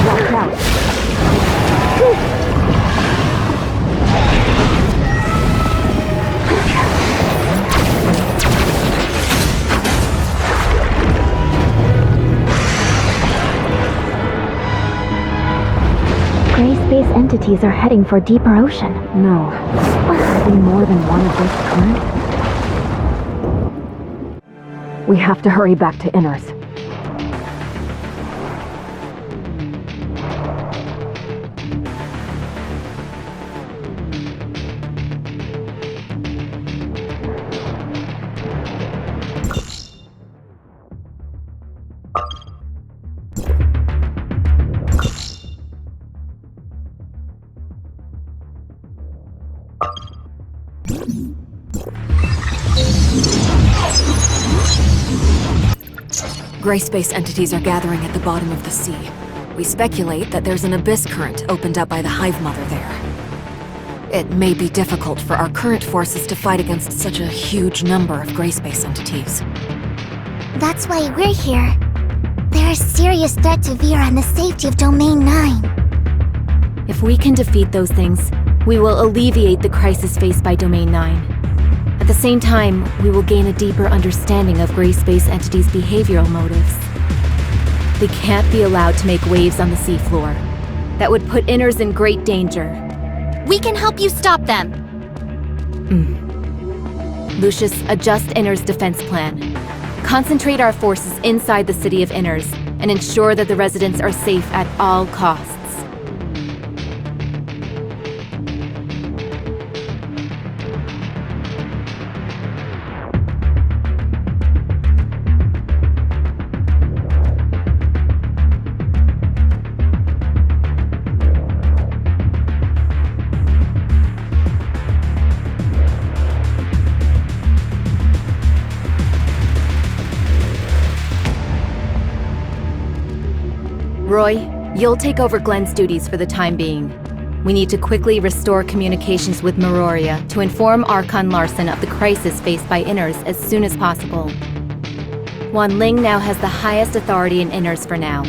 Watch out. Gray space entities are heading for deeper ocean. No. Are there more than one of this current? We have to hurry back to Inners. Gray space entities are gathering at the bottom of the sea. We speculate that there's an abyss current opened up by the Hive Mother there. It may be difficult for our current forces to fight against such a huge number of gray space entities. That's why we're here. They're a serious threat to Vera and the safety of Domain 9. If we can defeat those things, we will alleviate the crisis faced by Domain 9. At the same time, we will gain a deeper understanding of gray space entities' behavioral motives. They can't be allowed to make waves on the seafloor. That would put Inners in great danger. We can help you stop them! Lucius, adjust Inners' defense plan. Concentrate our forces inside the city of Inners, and ensure that the residents are safe at all costs. Roy, you'll take over Glenn's duties for the time being. We need to quickly restore communications with Meroria to inform Archon Larson of the crisis faced by Inners as soon as possible. Wan Ling now has the highest authority in Inners for now.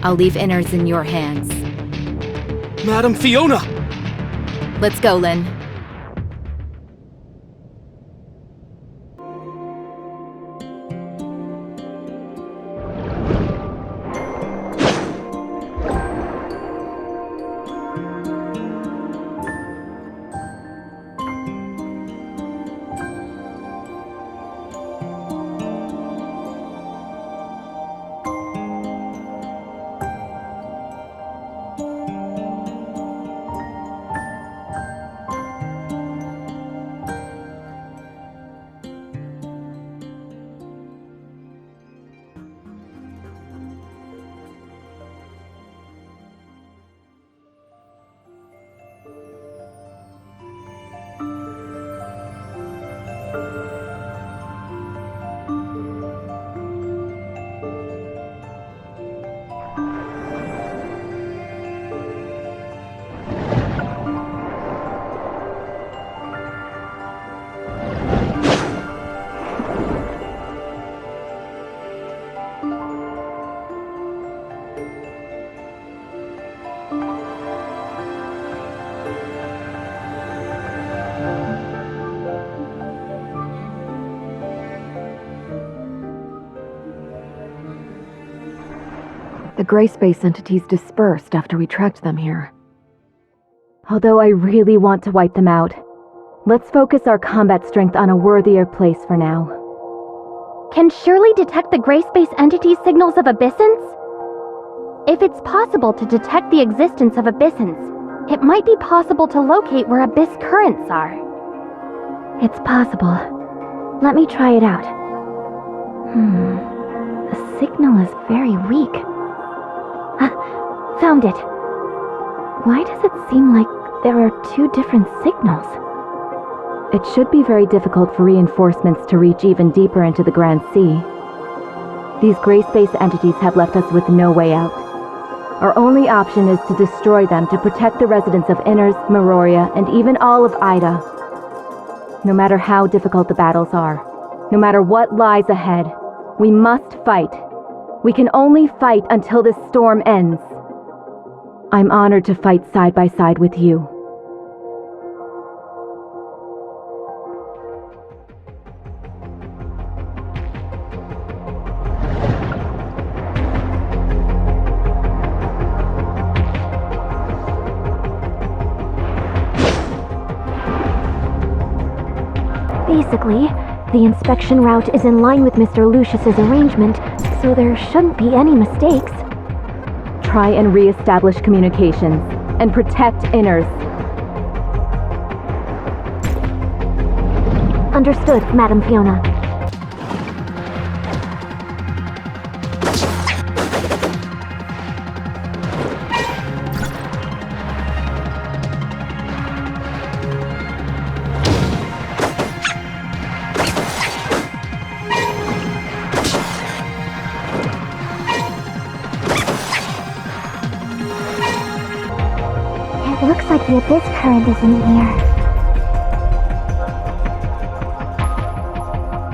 I'll leave Inners in your hands. Madam Fiona! Let's go, Lin. The gray space entities dispersed after we tracked them here. Although I really want to wipe them out, let's focus our combat strength on a worthier place for now. Can Shirley detect the gray space entity signals of abyssins? If it's possible to detect the existence of abyssins, it might be possible to locate where abyss currents are. It's possible. Let me try it out. The signal is very weak. Found it. Why does it seem like there are two different signals? It should be very difficult for reinforcements to reach even deeper into the Grand Sea. These gray space entities have left us with no way out. Our only option is to destroy them to protect the residents of Inners, Meroria, and even all of Ida. No matter how difficult the battles are, No matter what lies ahead, we must fight. We can only fight until this storm ends. I'm honored to fight side by side with you. Basically, the inspection route is in line with Mr. Lucius's arrangement, so there shouldn't be any mistakes. Try and re-establish communications, and protect Inners. Understood, Madam Fiona. It looks like the abyss current is in here.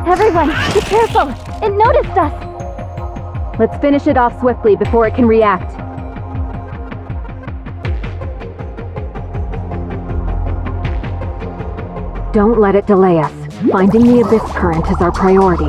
Everyone, be careful! It noticed us! Let's finish it off swiftly before it can react. Don't let it delay us. Finding the abyss current is our priority.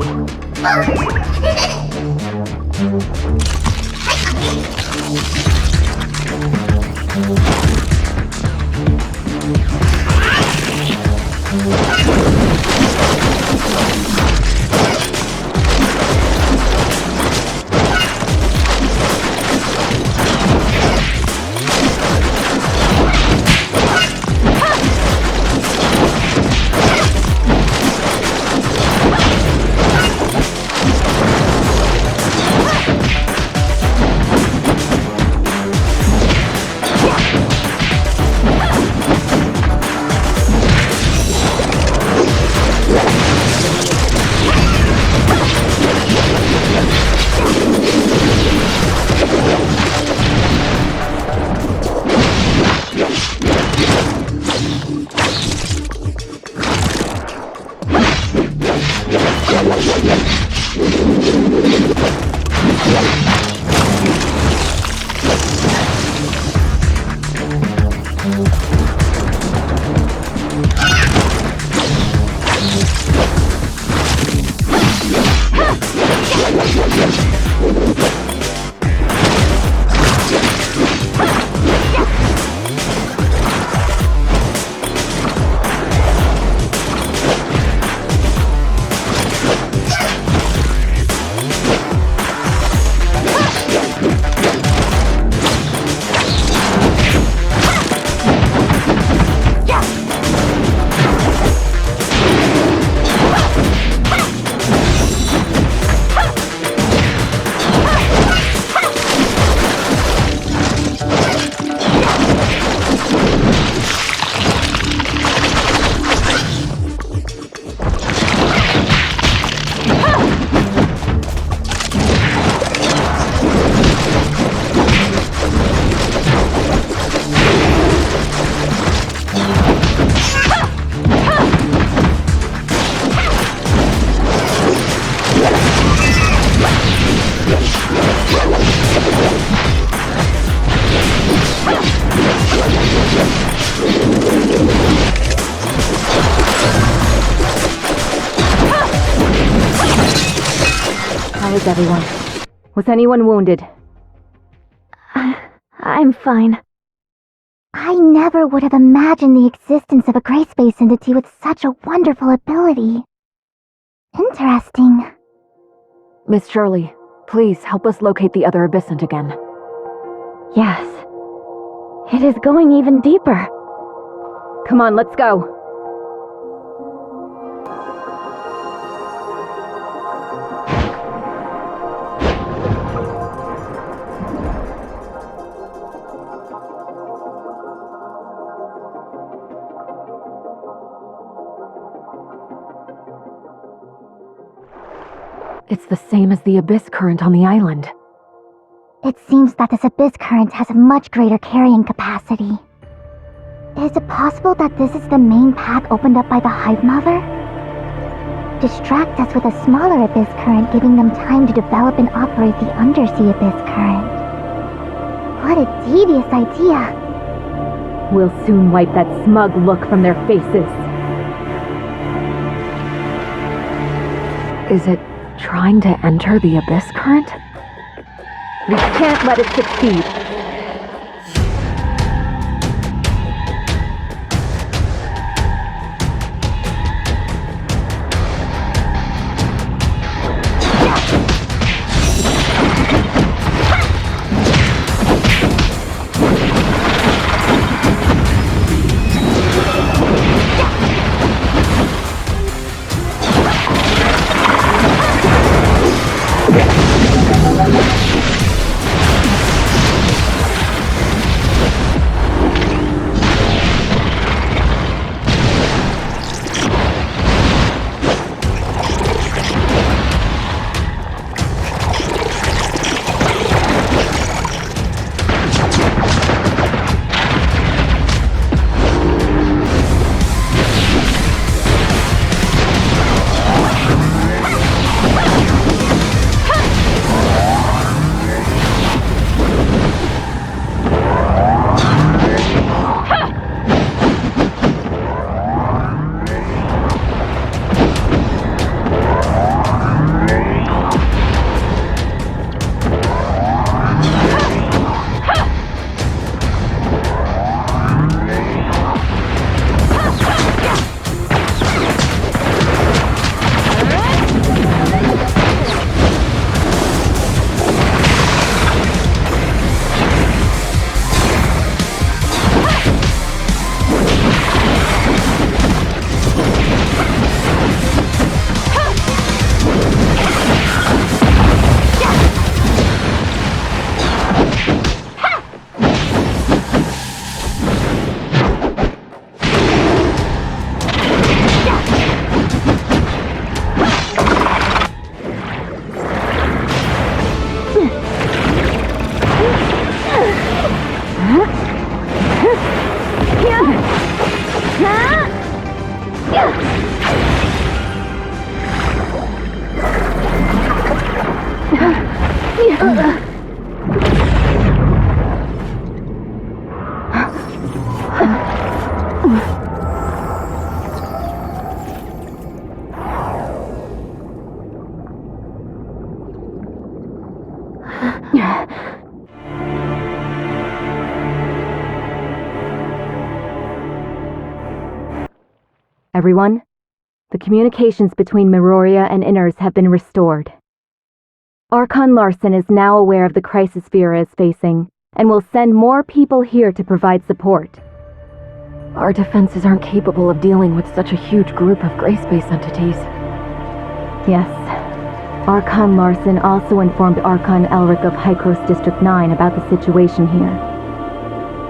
How is everyone? Was anyone wounded? I'm fine. I never would have imagined the existence of a gray space entity with such a wonderful ability. Interesting. Miss Shirley, please help us locate the other abyssant again. Yes. It is going even deeper. Come on, let's go. It's the same as the abyss current on the island. It seems that this abyss current has a much greater carrying capacity. Is it possible that this is the main path opened up by the Hive Mother? distract us with a smaller abyss current, giving them time to develop and operate the undersea abyss current. What a devious idea. We'll soon wipe that smug look from their faces. Is it trying to enter the abyss current? We can't let it succeed. Everyone, the communications between Meroria and Inners have been restored. Archon Larson is now aware of the crisis Vera is facing, and will send more people here to provide support. Our defenses aren't capable of dealing with such a huge group of gray space entities. Yes. Archon Larson also informed Archon Elric of Hykros District 9 about the situation here.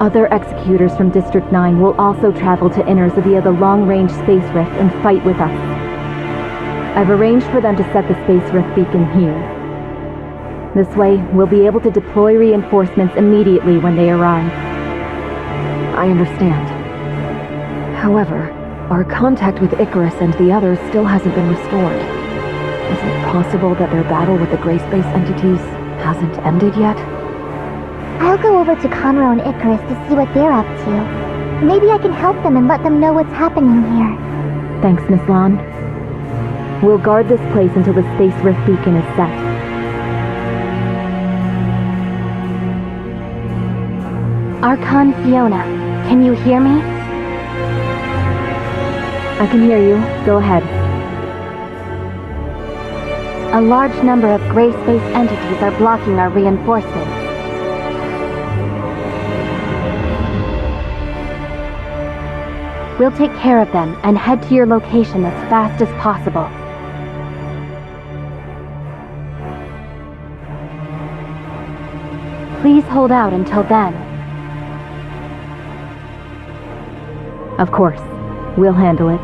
Other executors from District 9 will also travel to Inners via the long-range space rift and fight with us. I've arranged for them to set the space rift beacon here. This way, we'll be able to deploy reinforcements immediately when they arrive. I understand. However, our contact with Icarus and the others still hasn't been restored. Is it possible that their battle with the gray space entities hasn't ended yet? I'll go over to Conroe and Icarus to see what they're up to. Maybe I can help them and let them know what's happening here. Thanks, Miss Lan. We'll guard this place until the space rift beacon is set. Archon Fiona, can you hear me? I can hear you. Go ahead. A large number of gray space entities are blocking our reinforcements. We'll take care of them and head to your location as fast as possible. Please hold out until then. Of course. We'll handle it.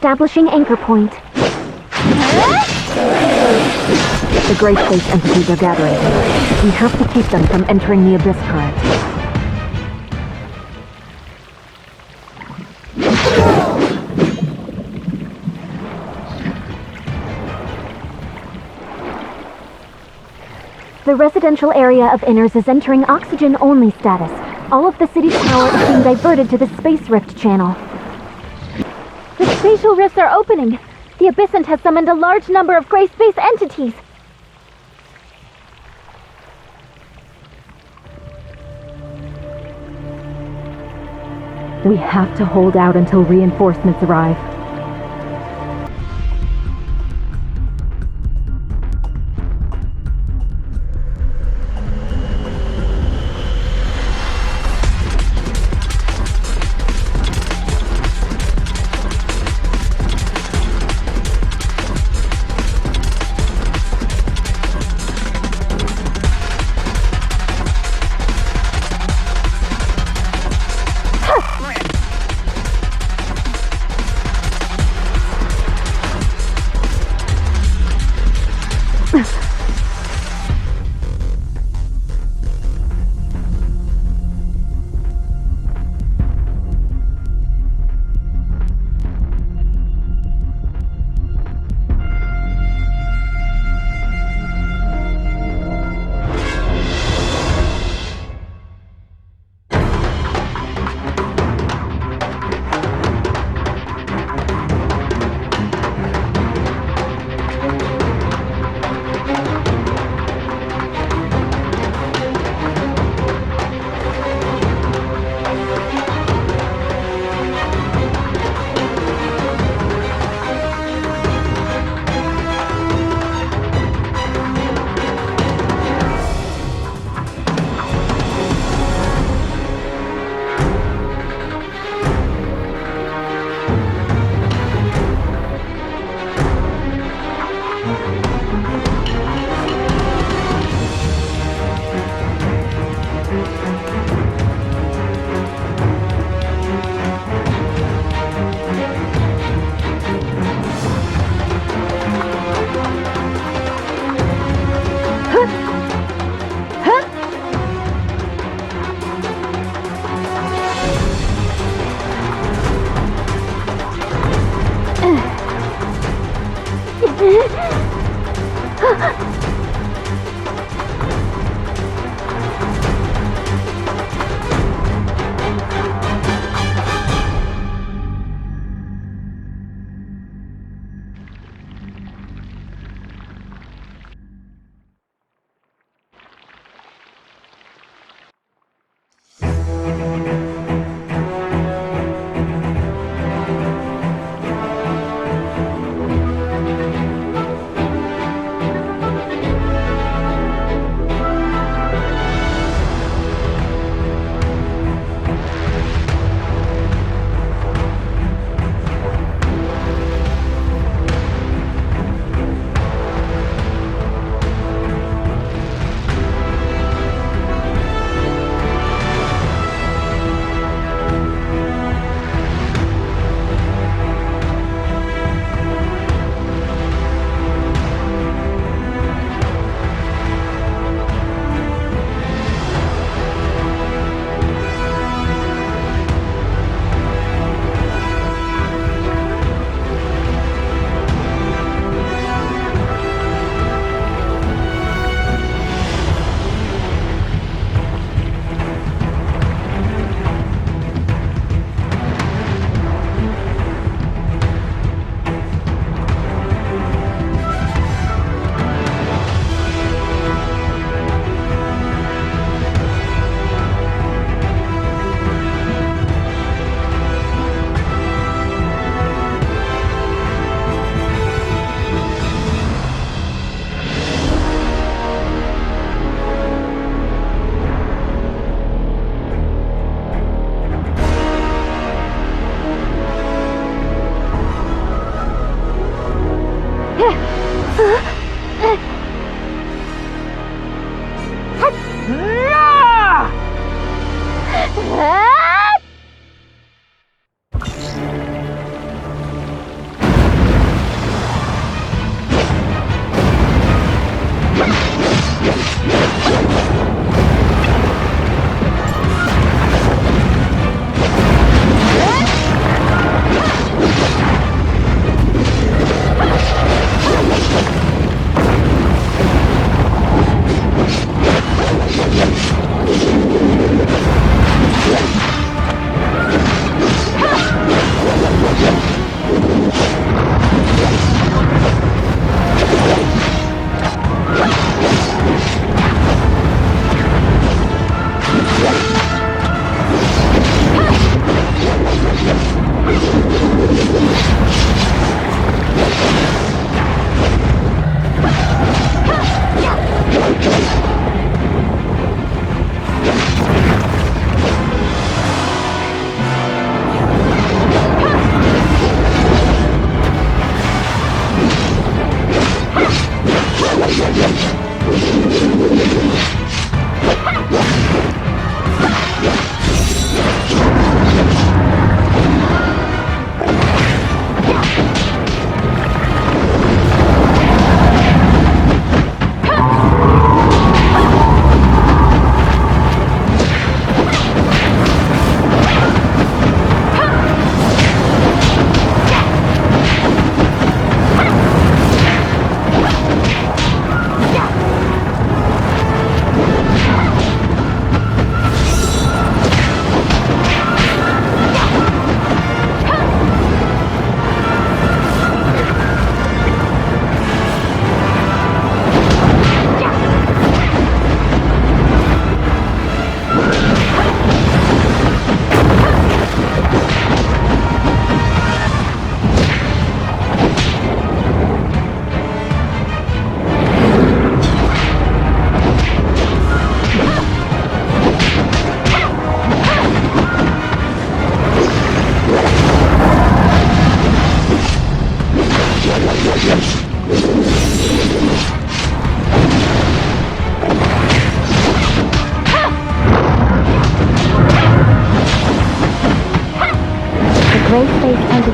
Establishing anchor point. The gray space entities are gathering here. We have to keep them from entering the abyss current. The residential area of Inners is entering oxygen-only status. All of the city's power is being diverted to the space rift channel. The spatial rifts are opening. The Abyssant has summoned a large number of gray space entities. We have to hold out until reinforcements arrive.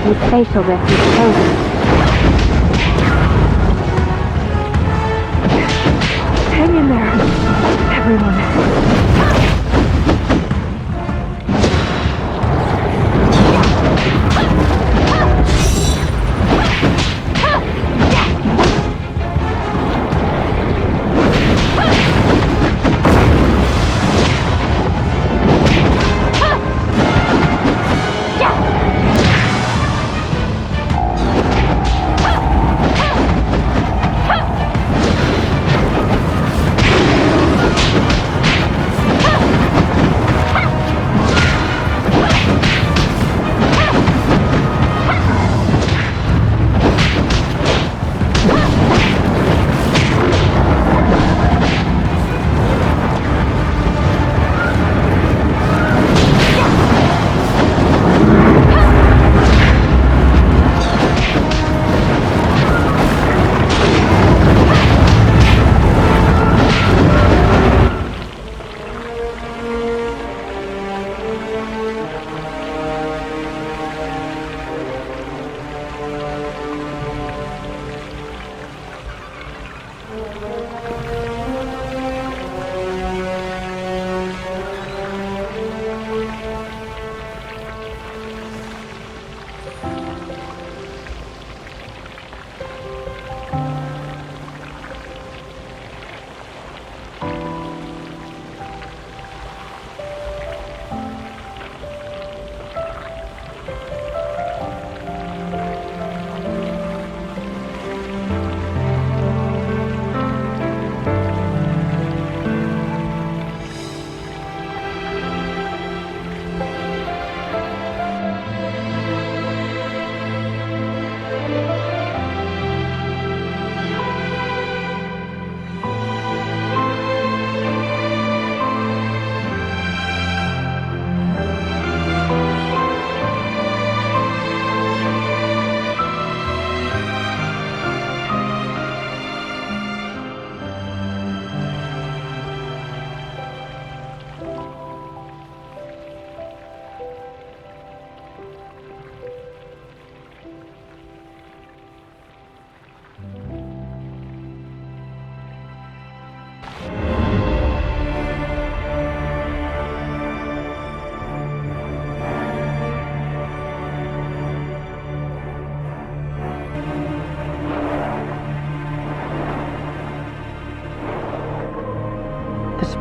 entity's facial rift is closing. Hang in there, everyone.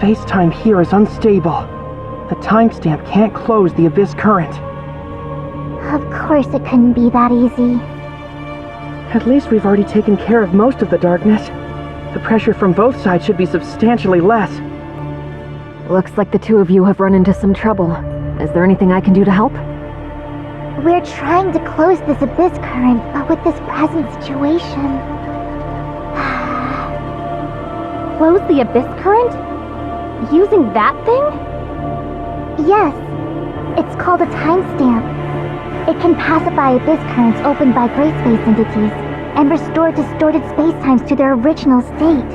Space-time here is unstable. The timestamp can't close the Abyss current. Of course it couldn't be that easy. At least we've already taken care of most of the darkness. The pressure from both sides should be substantially less. Looks like the two of you have run into some trouble. Is there anything I can do to help? We're trying to close this Abyss current, but with this present situation... Close the Abyss current? Using that thing? Yes. It's called a timestamp. It can pacify Abyss currents opened by gray space entities and restore distorted spacetimes to their original state.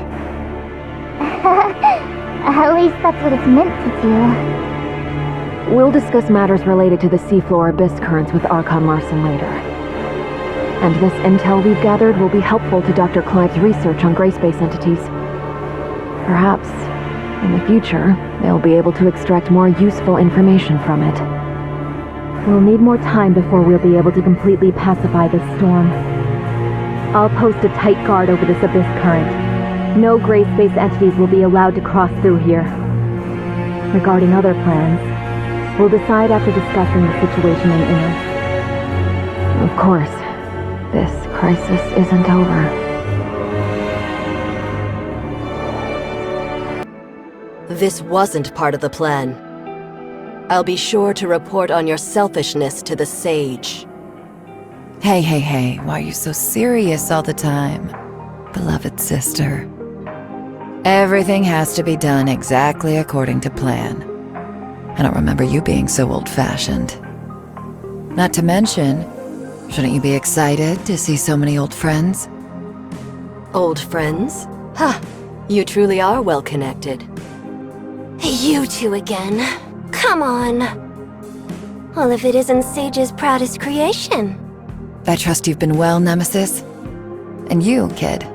At least that's what it's meant to do. We'll discuss matters related to the seafloor Abyss currents with Archon Larson later. And this intel we've gathered will be helpful to Dr. Clive's research on gray space entities. Perhaps, in the future, they'll be able to extract more useful information from it. We'll need more time before we'll be able to completely pacify this storm. I'll post a tight guard over this Abyss current. No gray space entities will be allowed to cross through here. Regarding other plans, we'll decide after discussing the situation in Inner. Of course, this crisis isn't over. This wasn't part of the plan. I'll be sure to report on your selfishness to the Sage. Hey, why are you so serious all the time? Beloved sister. Everything has to be done exactly according to plan. I don't remember you being so old-fashioned. Not to mention, shouldn't you be excited to see so many old friends? Old friends? Ha! You truly are well connected. You two again. Come on. Well, if it isn't Sage's proudest creation. I trust you've been well, Nemesis? And you, kid.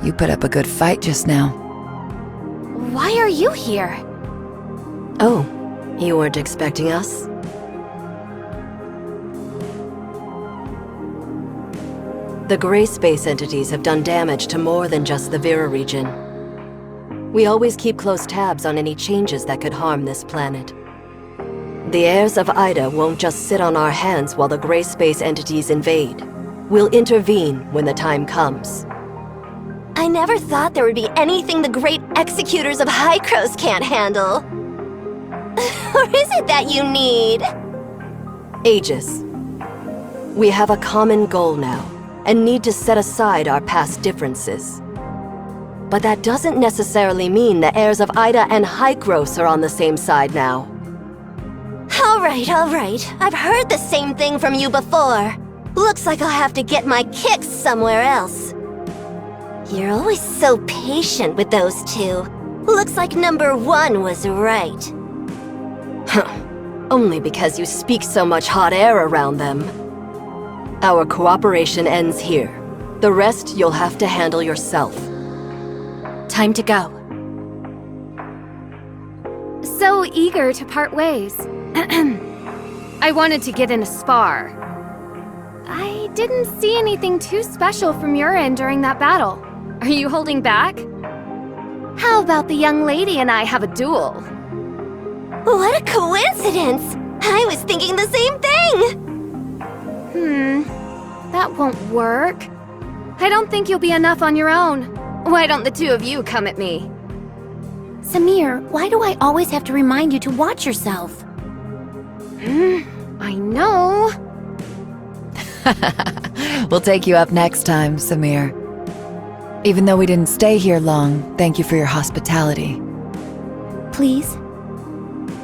You put up a good fight just now. Why are you here? Oh, you weren't expecting us? The gray space entities have done damage to more than just the Vera region. We always keep close tabs on any changes that could harm this planet. The heirs of Ida won't just sit on our hands while the gray space entities invade. We'll intervene when the time comes. I never thought there would be anything the great executors of Hykros can't handle. Or is it that you need? Aegis. We have a common goal now, and need to set aside our past differences. But that doesn't necessarily mean the heirs of Ida and Hykros are on the same side now. All right. I've heard the same thing from you before. Looks like I'll have to get my kicks somewhere else. You're always so patient with those two. Looks like number one was right. Huh. Only because you speak so much hot air around them. Our cooperation ends here. The rest you'll have to handle yourself. Time to go. So eager to part ways. I wanted to get in a spar. I didn't see anything too special from your end during that battle. Are you holding back? How about the young lady and I have a duel? What a coincidence! I was thinking the same thing! That won't work. I don't think you'll be enough on your own. Why don't the two of you come at me? Samir, why do I always have to remind you to watch yourself? I know. We'll take you up next time, Samir. Even though we didn't stay here long, thank you for your hospitality. Please?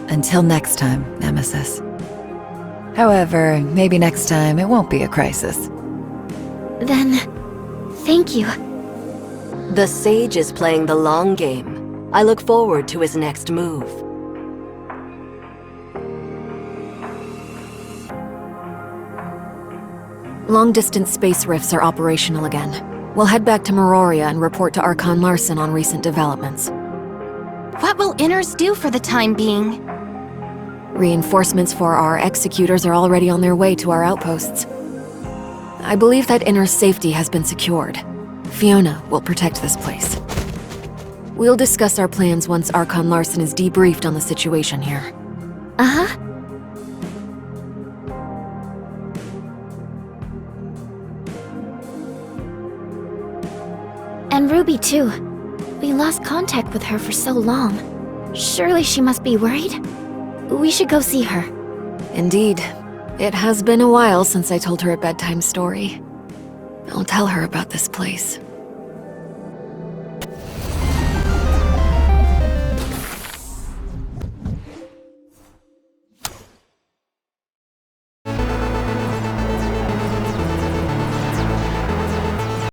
Until next time, Nemesis. However, maybe next time it won't be a crisis. Then, thank you. The Sage is playing the long game. I look forward to his next move. Long-distance space rifts are operational again. We'll head back to Meroria and report to Archon Larson on recent developments. What will Inners do for the time being? Reinforcements for our executors are already on their way to our outposts. I believe that Inner's safety has been secured. Fiona will protect this place. We'll discuss our plans once Archon Larson is debriefed on the situation here. Uh-huh. And Ruby, too. We lost contact with her for so long. Surely she must be worried? We should go see her. Indeed. It has been a while since I told her a bedtime story. I'll tell her about this place.